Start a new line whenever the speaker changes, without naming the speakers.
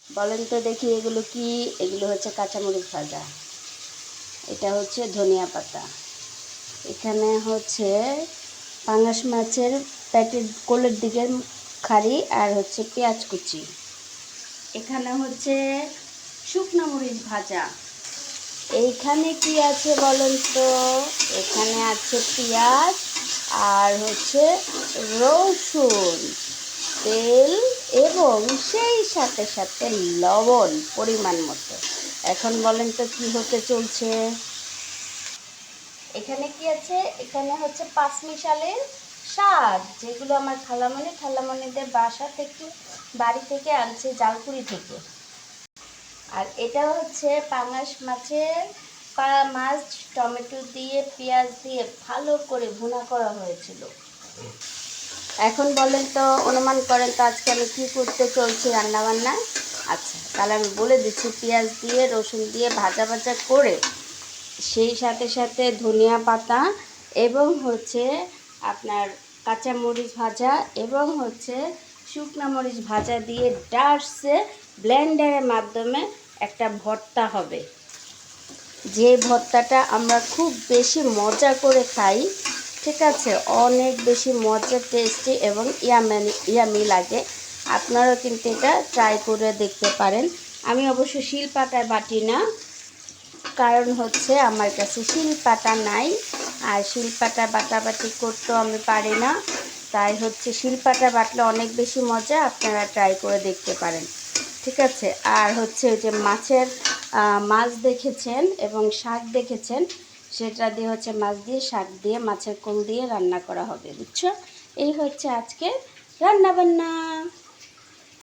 বলেন তো দেখি এগুলো কি? এগুলো হচ্ছে কাঁচামরিচ ভাজা, এটা হচ্ছে ধনিয়া পাতা, এখানে হচ্ছে পাঙাশ মাছের প্যাকেট কোলের দিকের খাড়ি, আর হচ্ছে পেঁয়াজ কুচি, এখানে হচ্ছে শুকনো মরিচ ভাজা। এইখানে কি আছে বলেন তো? এখানে আছে পেঁয়াজ আর হচ্ছে রসুন, তেল এবং সেই সাথে সাথে লবণ পরিমাণ মতো। এখন বলেন তো কি হতে চলছে? এখানে কি আছে? এখানে হচ্ছে পাঁচমিশালের শাক, যেগুলো আমার খালামণিদের বাসা থেকে, বাড়ি থেকে আনছে, জালকুড়ি থেকে। আর এটা হচ্ছে পাঙাশ মাছের মাছ টমেটো দিয়ে পেঁয়াজ দিয়ে ভালো করে ভুনা করা হয়েছিল। এখন বলেন তো, অনুমান করেন তো আজকে আমি কী করতে চলছি রান্নাবান্না? আচ্ছা, তাহলে আমি বলে দিচ্ছি। পেঁয়াজ দিয়ে রসুন দিয়ে ভাজা ভাজা করে সেই সাথে সাথে ধনিয়া পাতা এবং হচ্ছে আপনার কাঁচা মরিচ ভাজা এবং হচ্ছে শুকনা মরিচ ভাজা দিয়ে ডার্সে ব্লেন্ডারের মাধ্যমে একটা ভর্তা হবে, যে ভর্তাটা আমরা খুব বেশি মজা করে খাই। ঠিক আছে, অনেক বেশি মজা, টেস্টি এবং ইয়ামি লাগে। আপনারাও কিন্তু এটা ট্রাই করে দেখতে পারেন। আমি অবশ্য শিলপাটায় বাটি না, কারণ হচ্ছে আমার কাছে শিলপাটা নাই, আর শিলপাটা বাটাবাটি করতেও আমি পারি না। তাই হচ্ছে শিলপাটা বাটলে অনেক বেশি মজা, আপনারা ট্রাই করে দেখতে পারেন। ঠিক আছে, আর হচ্ছে ওই যে মাছ দেখেছেন এবং শাক দেখেছেন, সেটা দিয়ে হচ্ছে মাছ দিয়ে শাক দিয়ে মাছের কোল দিয়ে রান্না করা হবে, বুঝছো? এই হচ্ছে আজকে রান্নাবান্না।